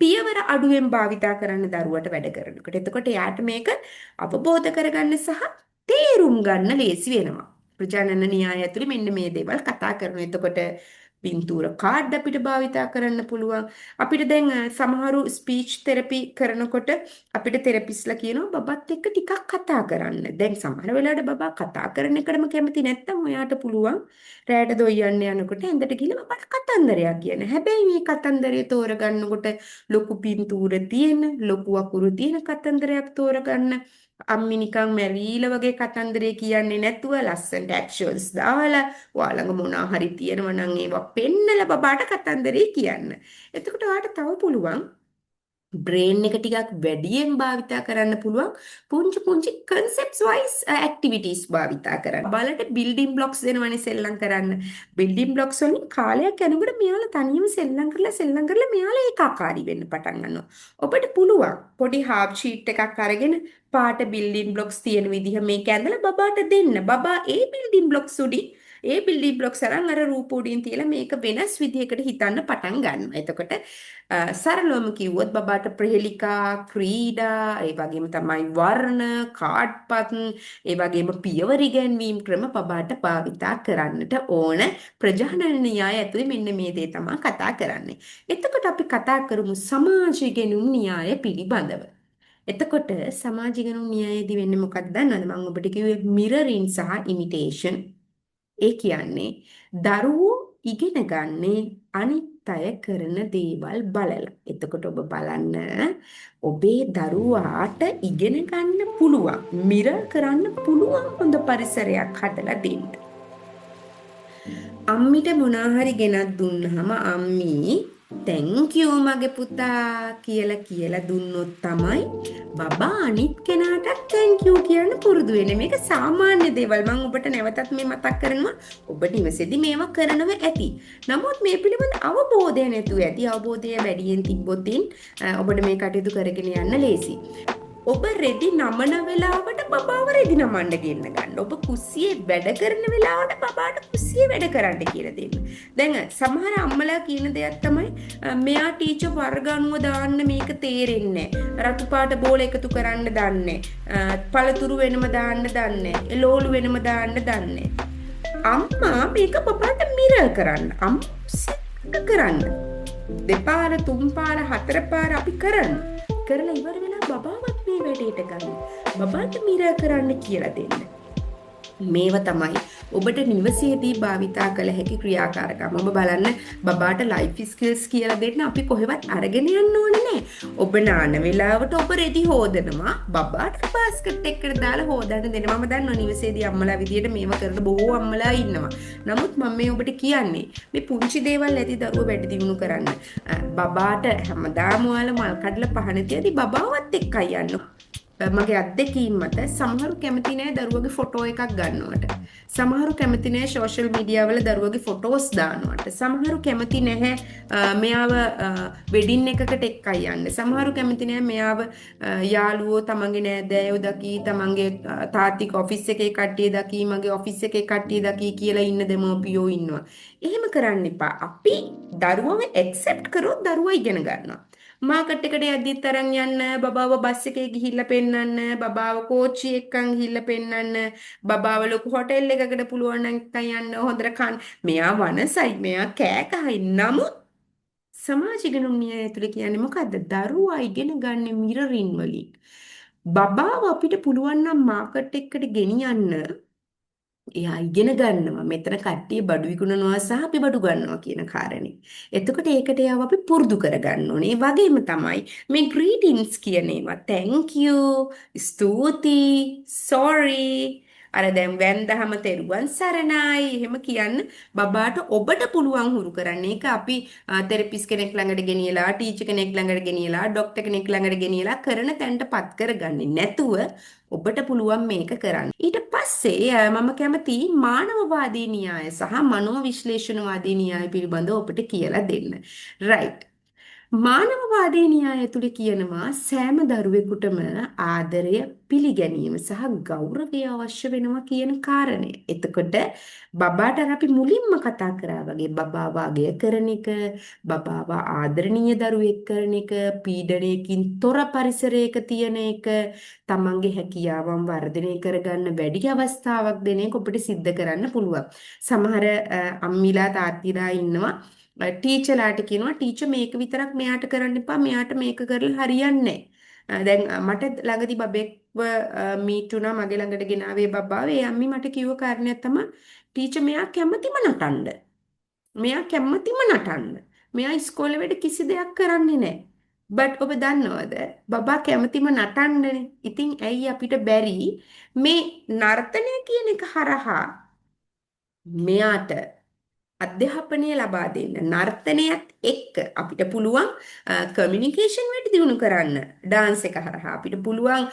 [SPEAKER 1] පියවර අඩුවෙන් භාවිතා කරන්න දරුවට වැඩ කරනකොට. එතකොට එයාට මේක අවබෝධ කරගන්න සහ තේරුම් ගන්න ලේසි වෙනවා. ප්‍රජානන න්‍යාය ඇතුලේ මෙන්න මේ දේවල් කතා කරනවා. එතකොට පින්තූර කාඩ් අපිට භාවිතා කරන්න පුළුවන්. අපිට දැන් සමහරු ස්පීච් තෙරපි කරනකොට අපිට තෙරපිස්ලා කියනවා බබත් එක්ක ටිකක් කතා කරන්න. දැන් සමහර වෙලාවට බබා කතා කරන එකටම කැමති නැත්තම් ඔයාට පුළුවන් රැයට දොයියන්න යනකොට ඇඳට ගිහලා බබට කතන්දරයක් කියන්න. හැබැයි මේ කතන්දරය තෝරගන්නකොට ලොකු පින්තූර තියෙන, ලොකු අකුරු තියෙන කතන්දරයක් තෝරගන්න. අම්මි නිකන් මැරීලා වගේ කතන්දරේ කියන්නේ නැතුව ලස්සනට ඇක්ෂන්ස් දාලා ඔයාලඟ මොනවා හරි තියෙනවා නම් ඒවා පෙන්නලා බබාට කතන්දරේ කියන්න. එතකොට ඔයාට තව පුළුවන් බ්‍රේන් එක ටිකක් වැඩියෙන් භාවිතා කරන්න පුළුවන් පුංචි පුංචි concepts wise activities භාවිතා කරන්න. බලන්න building blocks දෙනවනේ සෙල්ලම් කරන්න. building blocks වලින් කාලයක් යනකොට මෙයාලා තනියම සෙල්ලම් කරලා මෙයාලා ඒකාකාරී වෙන්න පටන් ගන්නවා. ඔබට පුළුවන් පොඩි half sheet එකක් අරගෙන පාට building blocks තියෙන විදිහ මේක ඇඳලා බබාට දෙන්න. බබා ඒ building blocks උඩින් ඒ බිල්ඩින් බ්ලොක්ස් අරන් අර රූප උඩින් තියලා මේක වෙනස් විදිහකට හිතන්න පටන් ගන්නවා. එතකොට සරලවම කිව්වොත් බබාට ප්‍රහෙලිකා, ක්‍රීඩා, ඒ වගේම තමයි වර්ණ, කාඩ්පත්, ඒ වගේම පියවර ඉගැන්වීම් ක්‍රම බබාට භාවිතා කරන්නට ඕන. ප්‍රජානන න්‍යාය ඇතුලේ මෙන්න මේ දේ තමයි කතා කරන්නේ. එතකොට අපි කතා කරමු සමාජ ඉගෙනුම් න්‍යාය පිළිබඳව. එතකොට සමාජ ඉගෙනුම් න්‍යායයේදී වෙන්නේ මොකක්ද දන්නවද? මම ඔබට කිව්වේ මිරරින් සහ ඉමිටේෂන්. ඒ කියන්නේ දරුවෝ ඉගෙන ගන්නේ අනිත් අය කරන දේවල් බලලා. එතකොට ඔබ බලන්න ඔබේ දරුවාට ඉගෙන ගන්න පුළුවන්, මිරර් කරන්න පුළුවන් හොඳ පරිසරයක් හදලා දෙන්න. අම්මිට මොනවා හරි ගෙනත් දුන්නාම අම්මි thank you මගේ පුතා කියලා දුන්නොත් තමයි බබා අනිත් කෙනාටත් thank you කියන්න පුරුදු වෙන්නේ. මේක සාමාන්‍ය දේවල්. මම ඔබට නැවතත් මේ මතක් කරනවා. ඔබ නිවසේදී මේවා කරනව ඇති. නමුත් මේ පිළිබඳ අවබෝධය නැතුව ඇති. අවබෝධය වැඩියෙන් තිබ්බොත් ඔබට මේ කටයුතු කරගෙන යන්න ලේසි. ඔබ රෙදි නමන වෙලාවට බබාව රෙදි නමන්න ගෙන්න ගන්න. ඔබ කුස්සියේ වැඩ කරන වෙලාවට බබාට කුස්සියේ වැඩ කරන්න කියලා දෙන්න. දැන් සමහර අම්මලා කියන දෙයක් තමයි මෙයා ටීචර් වර්ග අනුව දාන්න මේක තේරෙන්නේ නැහැ. රතු පාට බෝල එකතු කරන්න දන්නේ නැහැ. පළතුරු වෙනම දාන්න දන්නේ නැහැ. එළවලු වෙනම දාන්න දන්නේ නැහැ. අම්මා මේක බබාට මිරර් කරන්න. අම්මා කරන්න. දෙපාර තුන් පාර හතර පාර අපි කරන්න. කරලා ඉවර වෙලා බබාවත් මේ වැඩේට ගන්න. බබාට මිරර් කරන්න කියලා දෙන්න. මේව තමයි ඔබට නිවසේදී භාවිතා කළ හැකි ක්‍රියාකාරකම්. ඔබ බලන්න බබාට ලයිෆ් ස්කිල්ස් කියලා දෙන්න අපි කොහෙවත් අරගෙන යන්න ඕනේ නැහැ. ඔබ නාන වෙලාවට ඔබ රෙදි හොදනවා. බබාට බාස්කට් එකකට දාලා හොදන්න දෙන්න. මම දන්නවා නිවසේදී අම්මලා විදියට මේව කරන බොහෝ අම්මලා ඉන්නවා. නමුත් මම මේ ඔබට කියන්නේ මේ පුංචි දේවල් ඇති දරුවෝ වැඩි දියුණු කරන්න. බබාට හැමදාම ඔයාලා මල් කඩලා පහන තියදී බබාවත් එක්කයි යන්න. මගේ අත්දැකීම් මත සමහරු කැමති නෑ දරුවගේ ෆොටෝ එකක් ගන්නවට. සමහරු කැමති නෑ සෝෂල් මීඩියා වල දරුවගේ ෆොටෝස් දානවට. සමහරු කැමති නැහැ මෙයාව වෙඩින් එකකට එක්කයි යන්න. සමහරු කැමති නෑ මෙයාව යාළුවෝ තමන්ගේ නෑදෑයෝ දකි, තමන්ගේ තාත්තික ඔෆිස් එකේ කට්ටිය දකි, මගේ ඔෆිස් එකේ කට්ටිය දකි කියලා ඉන්න දෙමව්පියෝ ඉන්නවා. එහෙම කරන්න එපා. අපි දරුවව ඇක්සෙප්ට් කරොත් දරුවා ඉගෙන ගන්නවා. මාකට් එකට යද්දිත් තරන් යන්න, බබාව බස් එකේ ගිහිල්ලා පෙන්නන්න, බබාව කෝච්චි එක්කන් ගිහිල්ලා පෙන්නන්න, බබාව ලොකු හොටෙල් එකකට පුළුවන් නම් යන්න හොඳට කන්න. මෙයා වනසයි, මෙයා කෑ කහයි. නමුත් සමාජ ඉගෙනුම් න්‍යාය ඇතුලේ කියන්නේ මොකද්ද? දරුවා ඉගෙන ගන්න මිරරින් වලින්. බබාව අපිට පුළුවන් නම් මාකට් එකට ගෙනියන්න එයා ඉගෙන ගන්නවා මෙතන කට්ටිය බඩු විකුණනවා සහ අපි බඩු ගන්නවා කියන කාරණේ. එතකොට ඒකට එයාව අපි පුරුදු කරගන්න ඕනේ. ඒ වගේම තමයි මේ greetings කියන ඒවා thank you, ස්තුති, sorry, අර දැන් වැන්දහම තෙරුවන් සරණයි එහෙම කියන්න බබාට ඔබට පුළුවන් හුරු කරන්න. ඒක අපි තෙරපිස් කෙනෙක් ළඟට ගෙනියලා, ටීචර් කෙනෙක් ළඟට ගෙනියලා, ડોක්ටර් කෙනෙක් ළඟට ගෙනියලා කරන තැනටපත් කරගන්නේ නැතුව ඔබට පුළුවන් මේක කරන්න. ඊට පස්සේ මම කැමති මානවවාදී න්‍යාය සහ මනෝවිශ්ලේෂණවාදී න්‍යාය පිළිබඳව ඔබට කියලා දෙන්න. right. මානවවාදී න්‍යාය තුල කියනවා සෑම දරුවෙකුටම ආදරය පිළිගැනීම සහ ගෞරවය අවශ්‍ය වෙනවා කියන කාරණය. එතකොට බබාට අර අපි මුලින්ම කතා කරා වගේ බබාව අගය කරන එක, බබාව ආදරණීය දරුවෙක් කරන එක, පීඩනයකින් තොර පරිසරයක තියෙන එක, තමන්ගේ හැකියාවන් වර්ධනය කරගන්න වැඩි අවස්ථාවක් දෙන එක ඔබට සිද්ධ කරන්න පුළුවන්. සමහර අම්මිලා තාත්තිලා ඉන්නවා ටීචර්ලාට කියනවා ටීචර් මේක විතරක් මෙයාට කරන්න එපා මෙයාට මේක කරලා හරියන්නේ නැහැ. දැන් මට ළඟදි බබෙක්ව මීට් වුණා මගේ ළඟට ගෙනාවේ බබාව. ඒ අම්මි මට කිව්ව කාරණයක් තමයි ටීචර් මෙයා කැමතිම නටන්න. මෙයා කැමතිම නටන්න. මෙයා ඉස්කෝලේ වැඩ කිසි දෙයක් කරන්නේ නැහැ. බට් ඔබ දන්නවද බබා කැමතිම නටන්නනේ. ඉතින් ඇයි අපිට බැරි මේ නර්තනය කියන එක හරහා මෙයාට අධ්‍යාපනය ලබා දෙන්න නර්තනයත් එක්ක අපිට පුළුවන් කමියුනිකේෂන් වැඩි දියුණු කරන්න ඩාන්ස් එක හරහා අපිට පුළුවන්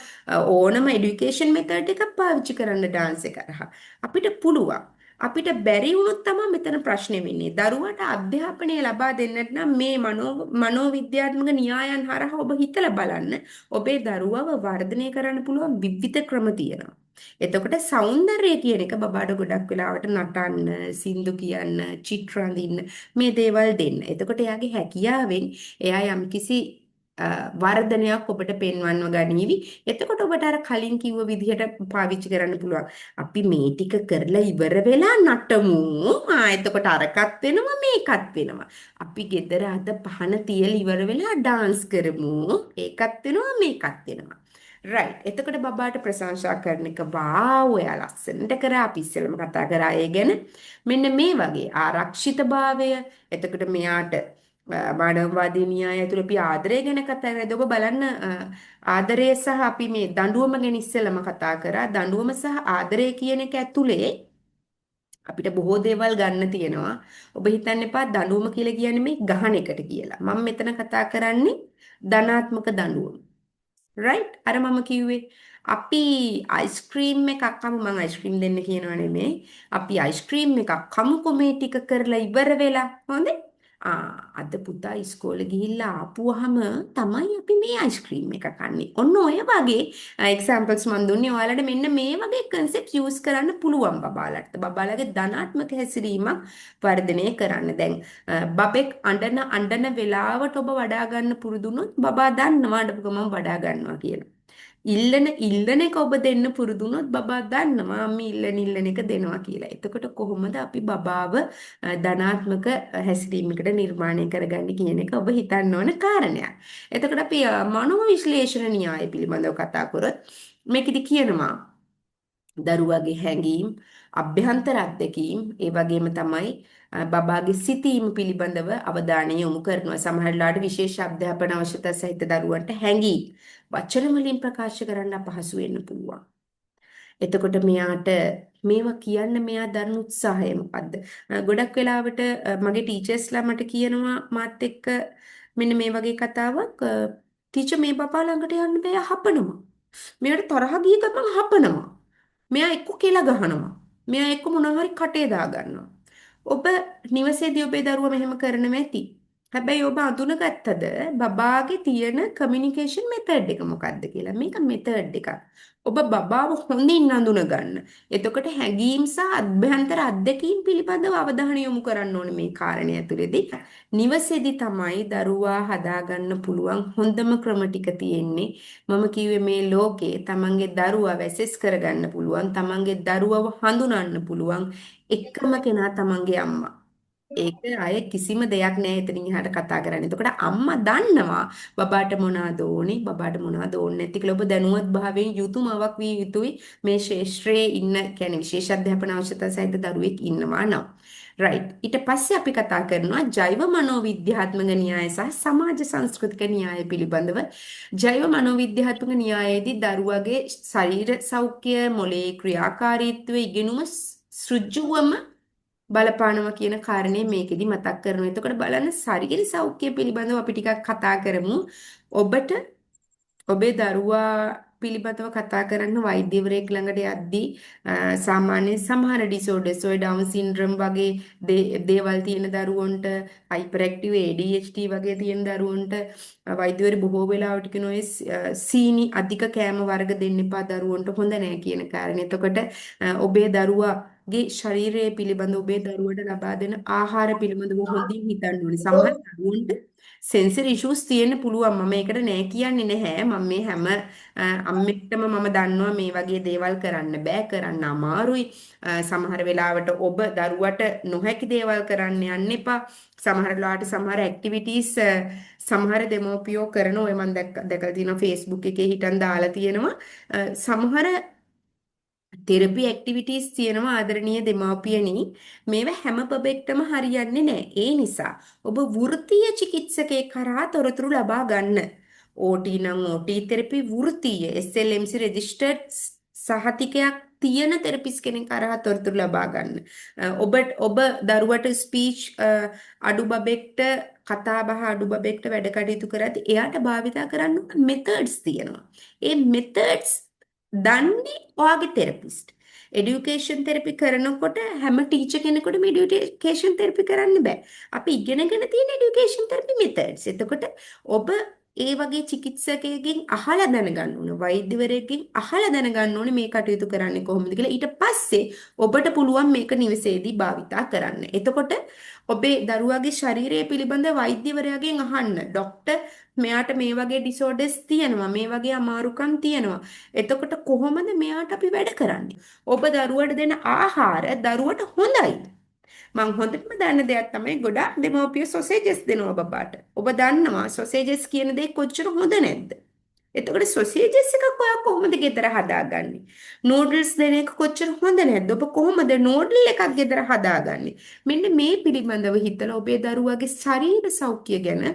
[SPEAKER 1] ඕනම এডুকেෂන් මෙතඩ් එකක් පාවිච්චි කරන්න ඩාන්ස් එක හරහා අපිට පුළුවන් අපිට බැරි වුණොත් තමයි මෙතන ප්‍රශ්නේ වෙන්නේ දරුවට අධ්‍යාපනය ලබා දෙන්නට නම් මේ මනෝවිද්‍යාත්මක න්‍යායන් හරහා ඔබ හිතලා බලන්න ඔබේ දරුවව වර්ධනය කරන්න පුළුවන් විවිධ ක්‍රම තියෙනවා. එතකොට సౌందර්යය කියන එක බබාට ගොඩක් වෙලාවට නටන්න, සින්දු කියන්න, චිත්‍ර අඳින්න මේ දේවල් දෙන්න. එතකොට එයාගේ හැකියාවෙන් එයා යම්කිසි වර්ධනයක් ඔබට පෙන්වන්නව ගනීවි. එතකොට ඔබට අර කලින් කිව්ව විදිහට පාවිච්චි කරන්න පුළුවන්. අපි මේ ටික කරලා ඉවර වෙලා නටමු. එතකොට අරකට වෙනවා මේකත් වෙනවා. අපි ගෙදර අද පහන තියලා ඉවර වෙලා ඩාන්ස් කරමු. ඒකත් වෙනවා මේකත් වෙනවා. රයිට්. එතකොට බබාට ප්‍රශංසා කරන එක වාව් ඔයා ලස්සනට කරා අපි ඉස්සෙල්ලම කතා කරා ඒ ගැන. මෙන්න මේ වගේ ආරක්ෂිතභාවය. එතකොට මෙයාට මානවවාදී න්‍යාය ඇතුළේ අපි ආදරය ගැන කතා කරද්දී ඔබ බලන්න ආදරය සහ අපි මේ දඬුවම ගැන ඉස්සෙල්ලම කතා කරා. දඬුවම සහ ආදරය කියන එක ඇතුළේ අපිට බොහෝ දේවල් ගන්න තියෙනවා. ඔබ හිතන්න එපා දඬුවම කියලා කියන්නේ මේ ගහන එකට කියලා. මම මෙතන කතා කරන්නේ ධනාත්මක දඬුවම. රයිට් අර මම කිව්වේ අපි අයිස්ක්‍රීම් එකක් කමු මම අයිස්ක්‍රීම් දෙන්න කියනව නෙමෙයි අපි අයිස්ක්‍රීම් එකක් කමුකෝ මේ ටික කරලා ඉවර වෙලා හොඳේ අද පුතා ඉස්කෝලේ ගිහිල්ලා ආපුවාම තමයි අපි මේ අයිස්ක්‍රීම් එක කන්නේ ඔන්න ඔය වගේ එක්සැම්පල්ස් මම දුන්නේ ඔයාලට මෙන්න මේ වගේ කන්සෙප්ට් යූස් කරන්න පුළුවන් බබාලගේ ධනාත්මක හැසිරීමක් වර්ධනය කරන්න දැන් බබෙක් අඬන වෙලාවට ඔබ වඩා ගන්න පුරුදු වුණොත් බබා දන්නවා අඬපු ගමන් වඩා ගන්නවා කියලා. ඉල්ලන එක ඔබ දෙන්න පුරුදු වුණොත් බබා දන්නවා අම්මි ඉල්ලන එක දෙනවා කියලා. එතකොට කොහොමද අපි බබාව ධනාත්මක හැසිරීමකට නිර්මාණය කරගන්නේ කියන එක ඔබ හිතන්න ඕන කාරණයක්. එතකොට අපි මනෝ විශ්ලේෂණ න්‍යාය පිළිබඳව කතා කරොත් මේකෙදි කියනවා දරුවගේ හැඟීම් අභ්‍යන්තර අත්දැකීම් ඒ වගේම තමයි බබාගේ සිතීම පිළිබඳව අවධානය යොමු කරනවා. සමහර වෙලාවට විශේෂ අධ්‍යාපන අවශ්‍යතා සහිත දරුවන්ට හැඟීම් වචන වලින් ප්‍රකාශ කරන්න අපහසු වෙන්න පුළුවන්. එතකොට මෙයාට මේවා කියන්න මෙයා දරන උත්සාහය මොකද්ද? ගොඩක් වෙලාවට මගේ ටීචර්ස්ලා මට කියනවා මාත් එක්ක මෙන්න මේ වගේ කතාවක් ටීචර් මේ බබා ළඟට යන්න බෑ හපනවා. මෙයාට තරහ ගිය ගමන් හපනවා. මෙයා එක්ක කෙල ගහනවා. මෙයා එක්ක මොනවා හරි කටේ දා ගන්නවා. ඔබ නිවසේදී ඔබේ දරුවා මෙහෙම කරනව ඇති. හැබැයි ඔබ අඳුනගත්තද බබාගේ තියෙන කමියුනිකේෂන් මෙතඩ් එක මොකක්ද කියලා. මේක මෙතඩ් එකක්. ඔබ බබාව හොඳින් අඳුන ගන්න. එතකොට හැඟීම් සහ අභ්‍යන්තර අත්දැකීම් පිළිබඳව අවධානය යොමු කරන්න ඕනේ මේ කාරණය ඇතුළේදී. නිවසේදී තමයි දරුවා හදාගන්න පුළුවන් හොඳම ක්‍රම ටික තියෙන්නේ. මම කිව්වේ මේ ලෝකේ තමන්ගේ දරුවා වැසෙස් කරගන්න පුළුවන්, තමන්ගේ දරුවව හඳුනන්න පුළුවන් එකම කෙනා තමන්ගේ අම්මා. ඒක අය කිසිම දෙයක් නෑ එතනින් එහාට කතා කරන්න. එතකොට අම්මා දන්නවා බබාට මොනවද ඕනේ, බබාට මොනවද ඕනේ නැති කියලා. ඔබ දැනුවත් භාවයෙන් යුතුයමවක් විය යුතුයි මේ ශාස්ත්‍රයේ ඉන්න, කියන්නේ විශේෂ අධ්‍යාපන අවශ්‍යතා සහිත දරුවෙක් ඉන්නවා නම්. රයිට්. ඊට පස්සේ අපි කතා කරනවා ජෛව මනෝවිද්‍යාත්මක න්‍යාය සහ සමාජ සංස්කෘතික න්‍යාය පිළිබඳව. ජෛව මනෝවිද්‍යාත්මක න්‍යායයේදී දරුවගේ ශරීර සෞඛ්‍ය, මොළයේ ක්‍රියාකාරීත්වය ඉගෙනුම සෘජුවම බලපානවා කියන කාරණේ මේකෙදි මතක් කරනවා. එතකොට බලන්න ශරීර සෞඛ්‍ය පිළිබඳව අපි ටිකක් කතා කරමු. ඔබට ඔබේ දරුවා පිළිබඳව කතා කරන්න වෛද්‍යවරයෙක් ළඟට යද්දී සාමාන්‍යයෙන් සමහර ඩිසෝඩර්ස් ඔය ඩවුන් සින්ඩ්‍රෝම් වගේ දේවල් තියෙන දරුවන්ට හයිපර් ඇක්ටිව් ADHD වගේ තියෙන දරුවන්ට වෛද්‍යවරු බොහෝ වෙලාවට කියන ඔය සීනි අධික කෑම වර්ග දෙන්න එපා දරුවන්ට හොඳ නෑ කියන කාරණේ. එතකොට ඔබේ දරුවාගේ ශරීරය පිළිබඳ ඔබේ දරුවට ලබා දෙන ආහාර පිළිබඳව හොඳින් හිතන්න ඕනේ. සමහර දරුවන්ට සෙන්සරි ඉෂුස් තියෙන්න පුළුවන්. මම ඒකට නෑ කියන්නේ නැහැ. මම මේ හැම අම්මෙක්ටම මම දන්නවා මේ වගේ දේවල් කරන්න බෑ, කරන්න අමාරුයි. සමහර වෙලාවට ඔබ දරුවට නොහැකි දේවල් කරන්න යන්න එපා. සමහර වෙලාවට සමහර ඇක්ටිවිටීස් සමහර දෙමෝපියෝ කරන ඔය මම දැකලා තියෙනවා Facebook එකේ හිටන් දාලා තියෙනවා. සමහර තෙරපි ඇක්ටිවිටීස් තියෙනවා ආදරණීය දෙමාපියනි. මේවා හැම බබෙක්ටම හරියන්නේ නැහැ. ඒ නිසා ඔබ වෘත්තීය චිකිත්සකයෙක් කරා තොරතුරු ලබා ගන්න. OT නම් OT තෙරපි වෘත්තීය SLMC රෙජිස්ටර්ඩ් සහතිකයක් තියෙන තෙරපිස් කෙනෙක් කරා තොරතුරු ලබා ගන්න. ඔබ දරුවට ස්පීච් අඩු බබෙක්ට කතා බහ අඩු බබෙක්ට වැඩ කටයුතු කරද්දී එයාට භාවිතා කරන්න මෙතඩ්ස් තියෙනවා. ඒ මෙතඩ්ස් දන්නේ ඔයාගේ තෙරපිස්ට්. එඩියුකේෂන් තෙරපි කරනකොට හැම ටීචර් කෙනෙකුටම එඩියුකේෂන් තෙරපි කරන්න බෑ. අපි ඉගෙනගෙන තියෙන එඩියුකේෂන් තෙරපි මෙතඩ්ස්. එතකොට ඔබ ඒ වගේ චිකිත්සකයෙක්ගෙන් අහලා දැනගන්න ඕන. වෛද්‍යවරයෙක්ගෙන් අහලා දැනගන්න ඕනේ මේ කටයුතු කරන්නේ කොහොමද කියලා. ඊට පස්සේ ඔබට පුළුවන් මේක නිවසේදී භාවිතා කරන්න. එතකොට ඔබේ දරුවාගේ ශරීරය පිළිබඳ වෛද්‍යවරයාගෙන් අහන්න. ડોක්ටර් මෙයාට මේ වගේ ඩිසෝඩර්ස් තියෙනවා, මේ වගේ අමාරුකම් තියෙනවා. එතකොට කොහොමද මෙයාට අපි වැඩ කරන්නේ? ඔබ දරුවට දෙන ආහාර දරුවට හොඳයි. මං හොඳටම දන්න දෙයක් තමයි ගොඩාක් දෙමව්පියෝ සොසේජස් දෙනවා බබාට. ඔබ දන්නවා සොසේජස් කියන දේ කොච්චර හොඳ නැද්ද? එතකොට සොසේජස් එකක් ඔයා කොහොමද ගෙදර හදාගන්නේ? නූඩල්ස් දෙන එක කොච්චර හොඳ නැද්ද? ඔබ කොහොමද නූඩල් එකක් ගෙදර හදාගන්නේ? මෙන්න මේ පිළිබඳව හිතලා ඔබේ දරුවාගේ ශරීර සෞඛ්‍ය ගැන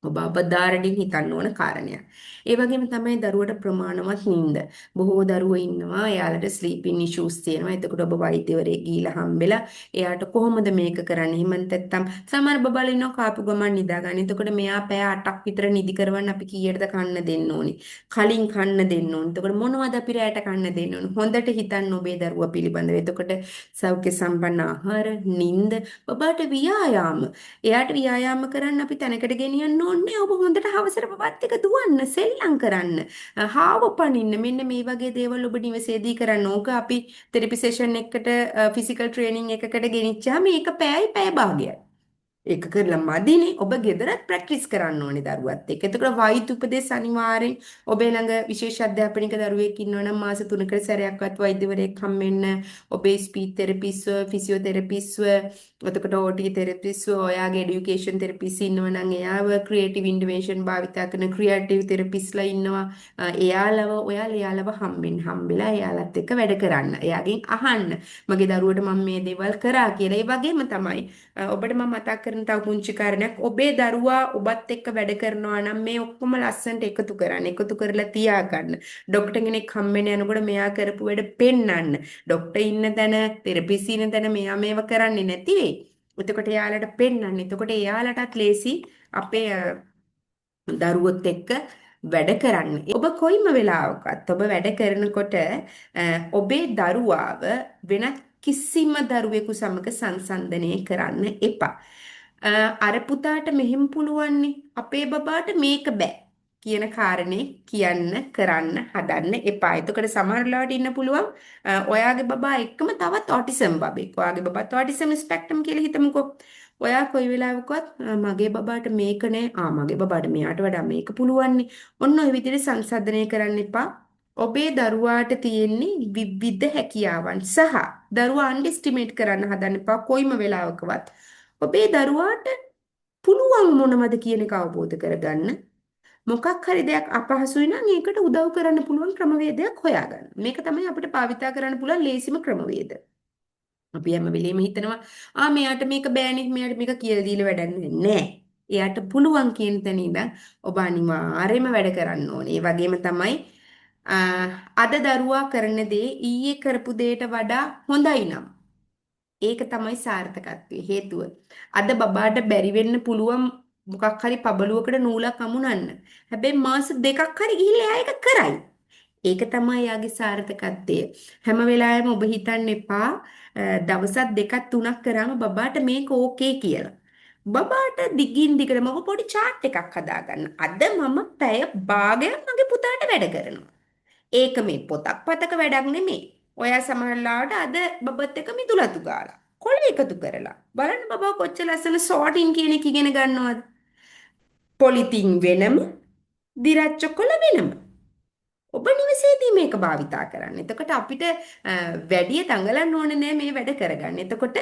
[SPEAKER 1] ඔබ අවධාරණයෙන් හිතන්න ඕන කාරණයක්. ඒ වගේම තමයි දරුවට ප්‍රමාණවත් නිින්ද. බොහෝ දරුවෝ ඉන්නවා එයාලට ස්ලීපින් ඉෂුස් තියෙනවා. එතකොට ඔබ වෛද්‍යවරයෙක් ගිහිලා හම්බෙලා එයාට කොහොමද මේක කරන්නේ? එහෙම නැත්නම් සමහර බබාලා ඉන්නවා කාපු ගමන් නිදා ගන්න. එතකොට මෙයා පැය 8ක් විතර නිදි කරවන්න අපි කීයටද කන්න දෙන්න ඕනේ? කලින් කන්න දෙන්න ඕනේ. එතකොට මොනවද අපි රැයට කන්න දෙන්න ඕනේ? හොඳට හිතන්න ඔබේ දරුවා පිළිබඳව. එතකොට සෞඛ්‍ය සම්පන්න ආහාර, නිින්ද, බබාට ව්‍යායාම. එයාට ව්‍යායාම කරන්න අපි තැනකට ගෙනියන්න ඕනේ. ඔබ හොඳට හවසට බබත් එක්ක දුවන්න, සෙල්ලම් කරන්න, හාව පනින්න. මෙන්න මේ වගේ දේවල් ඔබ නිවසේදී කරන්න. ඕක අපි තෙරපි සෙෂන් එකකට ෆිසිකල් ට්‍රේනින් එකකට ගෙනිච්චාම මේක පැය භාගයයි. ඒක කරලා මදිනේ. ඔබ ගෙදරත් ප්‍රැක්ටිස් කරන්න ඕනේ දරුවත් එක්ක. එතකොට වෛද්‍ය උපදෙස් අනිවාර්යෙන් ඔබේ ළඟ විශේෂ අධ්‍යාපනික දරුවෙක් ඉන්නවා නම් මාස 3කට සැරයක්වත් වෛද්‍යවරයෙක් හම්බෙන්න. ඔබේ ස්පීච් තෙරපිස්ව, ෆිසියෝතෙරපිස්ව, එතකොට OT තෙරපිස්ව, ඔයාගේ এডুকেෂන් තෙරපිස් ඉන්නවා නම් එයාව ක්‍රියේටිව් ඉන්ටර්වෙන්ෂන් භාවිතා කරන ක්‍රියේටිව් තෙරපිස්ලා ඉන්නවා. එයාලව හම්බෙලා එයාලත් එක්ක වැඩ කරන්න. එයාගෙන් අහන්න. මගේ දරුවට මම මේ දේවල් කරා කියලා. ඒ වගේම තමයි ඔබට මම මතක් කරන තව පුංචි කාරණයක් ඔබේ දරුවා ඔබත් එක්ක වැඩ කරනවා නම් මේ ඔක්කොම ලස්සනට එකතු කරන්න. එකතු කරලා තියාගන්න. ડોක්ටර් කෙනෙක් හම්බෙන්න යනකොට මෙයා කරපු වැඩ පෙන්නන්න. ડોක්ටර් ඉන්න තැන, තෙරපිස් ඉන්න තැන මෙයා මේව කරන්නේ නැති වෙයි. එතකොට එයාලට පෙන්නන්න. එතකොට එයාලටත් ලේසි අපේ දරුවොත් එක්ක වැඩ කරන්න. ඔබ කොයිම වෙලාවකත් ඔබ වැඩ කරනකොට ඔබේ දරුවාව වෙනත් කිසිම දරුවෙකු සමග සංසන්දනය කරන්න එපා. අර පුතාට මෙහෙම පුළුවන්නේ අපේ බබාට මේක බෑ කියන කාරණේ කියන්න කරන්න හදන්න එපා. එතකොට සමහර ලාට ඉන්න පුළුවන් ඔයාගේ බබා එක්කම තවත් ඔටිසම් බබෙක්. ඔයාගේ බබාත් ඔටිසම් ස්පෙක්ට්‍රම් කියලා හිතමුකෝ. ඔයා කොයි වෙලාවකවත් මගේ බබාට මේක නෑ. මගේ බබාට මෙයාට වඩා මේක පුළුවන්නේ. ඔන්න ඔය විදිහට සංසන්දනය කරන්න එපා. ඔබේ දරුවාට තියෙන්නේ විවිධ හැකියාවන් සහ දරුවා අන්ඩෙස්ටිමේට් කරන්න හදන්න එපා කොයිම වෙලාවකවත්. ඔබේ දරුවාට පුළුවන් මොනවද කියන එක අවබෝධ කරගන්න. මොකක් හරි දෙයක් අපහසුයි නම් ඒකට උදව් කරන්න පුළුවන් ක්‍රමවේදයක් හොයාගන්න. මේක තමයි අපිට භාවිතා කරන්න පුළුවන් ලේසිම ක්‍රමවේද. අපි හැම වෙලෙම හිතනවා මෙයාට මේක බෑනේ මෙයාට මේක කියලා දීලා වැඩක් නෑ. එයාට පුළුවන් කියන තැන ඉඳන් ඔබ අනිවාර්යයෙන්ම වැඩ කරන්න ඕනේ. ඒ වගේම තමයි අද දරුවා කරන දේ ඊයේ කරපු දෙයට වඩා හොඳයි නම් ඒක තමයි සාර්ථකත්වයේ හේතුව. අද බබාට බැරි වෙන්න පුළුවන් මොකක් හරි පබලුවකට නූලක් අමුණන්න. හැබැයි මාස දෙකක් හරි ගිහිල්ලා එයා ඒක කරයි. ඒක තමයි යාගේ සාර්ථකත්වය. හැම වෙලාවෙම ඔබ හිතන්න එපා දවසක් දෙකක් තුනක් කරාම බබාට මේක ඕකේ කියලා. බබාට දිගින් දිගටම ඔබ පොඩි chart එකක් හදාගන්න. අද මම පැය භාගයක් මගේ පුතාට වැඩ කරනවා. ඒක මේ පොතක් පතක වැඩක් නෙමෙයි. ඔයා සමහරලාට අද බබත් එක්ක මිදුලතු ගාලා කොළ එකතු කරලා බලන්න බබා කොච්චර ලස්සන සෝටින් කියන එක ඉගෙන ගන්නවද? පොලිතින් වෙනම, දිරච්ච කොළ වෙනම. ඔබ නිවසේදී මේක භාවිතා කරන්න. එතකොට අපිට වැඩි දඟලන්න ඕනේ නෑ මේ වැඩ කරගන්න. එතකොට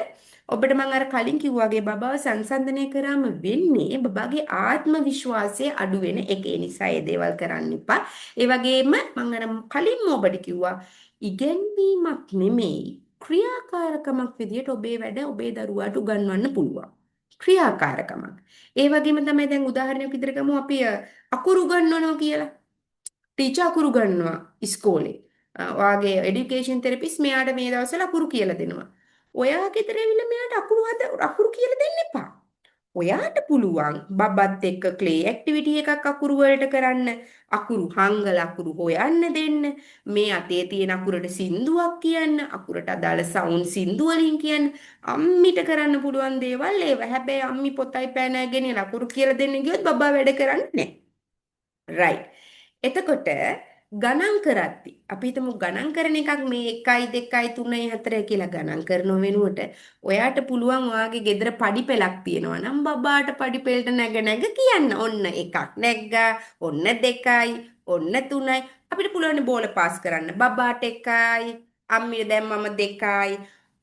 [SPEAKER 1] ඔබට මම අර කලින් කිව්වාගේ බබාව සංසන්දනය කරාම වෙන්නේ බබාගේ ආත්ම විශ්වාසය අඩු වෙන එක. ඒ නිසා ඒ දේවල් කරන්න එපා. ඒ වගේම මම අර කලින්ම ඔබට කිව්වා ඉගෙනීමක් නෙමෙයි ක්‍රියාකාරකමක් විදියට ඔබේ වැඩ ඔබේ දරුවාට උගන්වන්න පුළුවන්. ක්‍රියාකාරකමක්. ඒ වගේම තමයි දැන් උදාහරණයක් විදිහට ගමු අපි අකුරු උගන්වනවා කියලා. ටීචර් අකුරු ගන්නවා ඉස්කෝලේ. ඔයාගේ එඩියුකේෂන් තෙරපිස්ට් මෙයාට මේ දවස්වල අකුරු කියලා දෙනවා. ඔයා ගෙදර ඇවිල්ලා මෙයාට අකුරු කියලා දෙන්න එපා. ඔයාට පුළුවන් බබත් එක්ක ක්ලේ ඇක්ටිවිටි එකක් අකුරු වලට කරන්න. අකුරු හංගල අකුරු හොයන්න දෙන්න. මේ අතේ තියෙන අකුරට සින්දුවක් කියන්න. අකුරට අදාළ සවුන්ඩ් සින්දු වලින් කියන්න. අම්මිට කරන්න පුළුවන් දේවල් ඒව. හැබැයි අම්මි පොතයි පෑනයි ගෙනියලා අකුරු කියලා දෙන්න ගියොත් බබා වැඩ කරන්නේ නැහැ. right. එතකොට ගණන් කරද්දි අපි හිතමු ගණන් කරන එකක් මේ 1 2 3 4 කියලා ගණන් කරන වෙනුවට ඔයාට පුළුවන් ඔයාගේ ගෙදර පඩි පෙළක් තියෙනවා නම් බබාට පඩි පෙළට නැග කියන්න. ඔන්න එකක් නැග්ගා, ඔන්න දෙකයි, ඔන්න තුනයි. අපිට පුළුවන් බෝල පාස් කරන්න. බබාට එකයි, අම්මිට දැන් මම දෙකයි.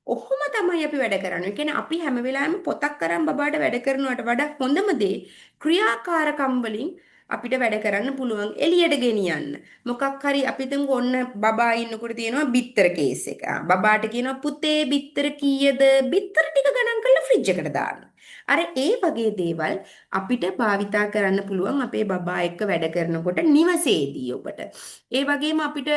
[SPEAKER 1] ඔහොම තමයි අපි වැඩ කරන්නේ. ඒ කියන්නේ අපි හැම වෙලාවෙම පොතක් කරන් බබාට වැඩ කරනවට වඩා හොඳම දේ ක්‍රියාකාරකම් වලින් අපිට වැඩ කරන්න පුළුවන් එළියට ගෙනියන්න. මොකක් හරි අපි තුන් ඔන්න බබා ඉන්නකොට තියෙනවා බිත්තර කේස් එක. බබාට කියනවා පුතේ බිත්තර කීයද? බිත්තර ටික ගණන් කරලා ෆ්‍රිජ් එකට දාන්න. අර ඒ වගේ දේවල් අපිට භාවිතා කරන්න පුළුවන් අපේ බබා එක්ක වැඩ කරනකොට නිවසේදී ඔබට. ඒ වගේම අපිට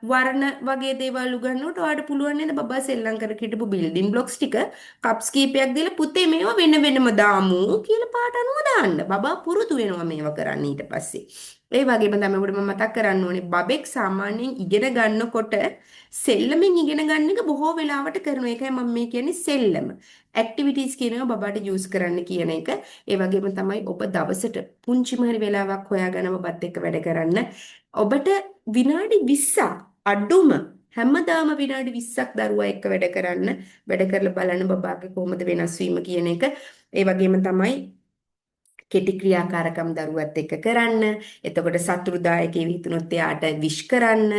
[SPEAKER 1] වර්ණ වගේ දේවල් උගන්වනකොට ඔයාලට පුළුවන් නේද බබා සෙල්ලම් කර හිටපු බිල්ඩින් බ්ලොක්ස් ටික කප්ස් කීපයක් දීලා පුතේ මේවා වෙන වෙනම දාමු කියලා පාට අනුව දාන්න. බබා පුරුදු වෙනවා මේවා කරන්න ඊට පස්සේ. ඒ වගේම තමයි ඔබට මම මතක් කරන්න ඕනේ බබෙක් සාමාන්‍යයෙන් ඉගෙන ගන්නකොට සෙල්ලමෙන් ඉගෙන ගන්න එක බොහෝ වෙලාවට කරනවා. ඒකයි මම මේ කියන්නේ සෙල්ලම. ඇක්ටිවිටීස් කියනවා බබාට යූස් කරන්න කියන එක. ඒ වගේම තමයි ඔබ දවසට පුංචිම හරි වෙලාවක් හොයාගෙන බබත් එක්ක වැඩ කරන්න. ඔබට විනාඩි 20ක් අඩුම හැමදාම විනාඩි 20ක් දරුවා එක්ක වැඩ කරන්න. වැඩ කරලා බලන්න බබාගේ කොහොමද වෙනස් වීම කියන එක. ඒ වගේම තමයි කෙටි ක්‍රියාකාරකම් දරුවත් එක්ක කරන්න. එතකොට සතුරුදායකේ හිතුනොත් එයාට විශ් කරන්න.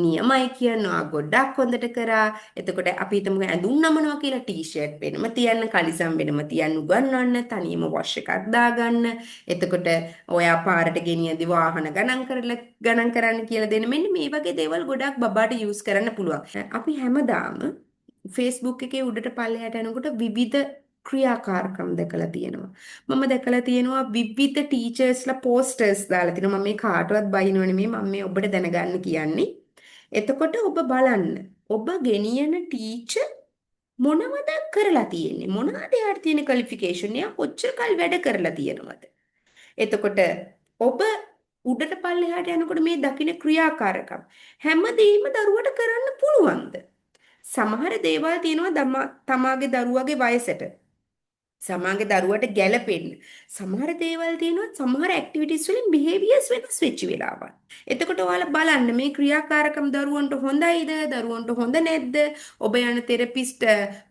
[SPEAKER 1] නියමයි කියනවා ගොඩක් හොඳට කරා. එතකොට අපි හිතමු ඇඳුම් නමනවා කියලා ටී-ෂර්ට් වෙනම තියන්න, කලිසම් වෙනම තියන්න උගන්වන්න, තනියම වොෂ් එකක් දාගන්න. එතකොට ඔයා පාරට ගෙනියදී වාහන ගණන් කරන්න කියලා දෙන්න. මෙන්න මේ වගේ දේවල් ගොඩක් බබාට යූස් කරන්න පුළුවන්. අපි හැමදාම Facebook එකේ උඩට පල්ලෙහාට යනකොට විවිධ ක්‍රියාකාරකම් දැකලා තියෙනවා. මම දැකලා තියෙනවා විවිධ ටීචර්ස්ලා පෝස්ටර්ස් දාලා තිනවා. මම මේ කාටවත් බයිනව නෙමෙයි මම මේ ඔබට දැනගන්න කියන්නේ. එතකොට ඔබ බලන්න. ඔබ ගෙනියන ටීචර් මොනවද කරලා තියෙන්නේ? මොනවාද යාට තියෙන ක්වොලිෆිකේෂන්? එයා කොච්චර කල් වැඩ කරලා තියෙනවද? එතකොට ඔබ උඩට පල්ලෙහාට යනකොට මේ දකින්න ක්‍රියාකාරකම් හැමදේම දරුවට කරන්න පුළුවන්ද? සමහර දේවල් තියෙනවා තමාගේ දරුවගේ වයසට. සමහරගේ දරුවට ගැළපෙන්න. සමහර දේවල් තියෙනවා සමහර ඇක්ටිවිටීස් වලින් බිහේවියර්ස් වෙනස් වෙච්ච වෙලාවල්. එතකොට ඔයාලා බලන්න මේ ක්‍රියාකාරකම් දරුවන්ට හොඳයිද? දරුවන්ට හොඳ නැද්ද? ඔබ යන තෙරපිස්ට්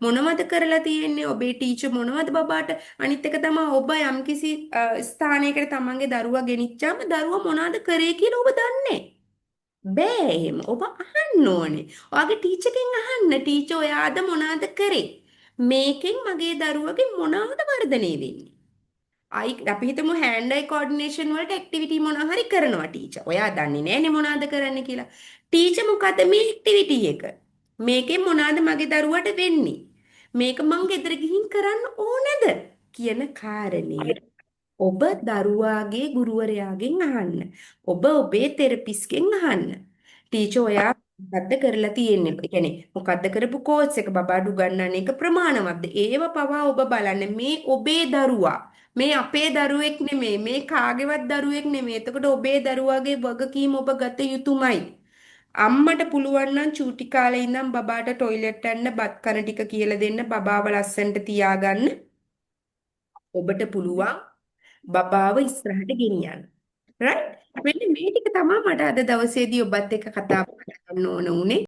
[SPEAKER 1] මොනවද කරලා තියෙන්නේ? ඔබේ ටීචර් මොනවද බබාට? අනිත් එක තමයි ඔබ යම්කිසි ස්ථානයකට තමන්ගේ දරුවා ගෙනිච්චාම දරුවා මොනවද කරේ කියලා ඔබ දන්නේ බෑ එහෙම. ඔබ අහන්න ඕනේ. ඔයාගේ ටීචර්ගෙන් අහන්න. ටීචර් ඔයාද මොනවද කරේ? මේකෙන් මගේ දරුවගේ මොනවාද වර්ධනය වෙන්නේ? අපි හිතමු හෑන්ඩ් අයි කෝඩිනේෂන් වලට ඇක්ටිවිටි මොනවා හරි කරනවා ටීචර්. ඔයා දන්නේ නැනේ මොනවද කරන්න කියලා. ටීචර් මොකද්ද මේ ඇක්ටිවිටි එක? මේකෙන් මොනවද මගේ දරුවට වෙන්නේ? මේක මං ගෙදර ගිහින් කරන්න ඕනද? කියන කාරණේ ඔබ දරුවාගේ ගුරුවරයාගෙන් අහන්න. ඔබ ඔබේ තෙරපිස්ගෙන් අහන්න. ටීචර් ඔයා මොකද්ද කරලා තියෙන්නේ? ඒ කියන්නේ මොකද්ද කරපු කෝස් එක බබාට උගන්වන්න එක ප්‍රමාණවත්ද? ඒව පවා ඔබ බලන්න. මේ ඔබේ දරුවා. මේ අපේ දරුවෙක් නෙමෙයි. මේ කාගේවත් දරුවෙක් නෙමෙයි. එතකොට ඔබේ දරුවාගේ වගකීම ඔබ ගත යුතුමයි. අම්මට පුළුවන් නම් චූටි කාලේ ඉඳන් බබාට টয়ලට් යන්න බත් කන ටික කියලා දෙන්න බබාව ලස්සනට තියාගන්න. ඔබට පුළුවන් බබාව ඉස්සරහට ගෙනියන්න. රයිට්? මෙන්න මේ ටික තමයි මට අද දවසේදී ඔබත් එක්ක කතා බහ කරන්න ඕන උනේ.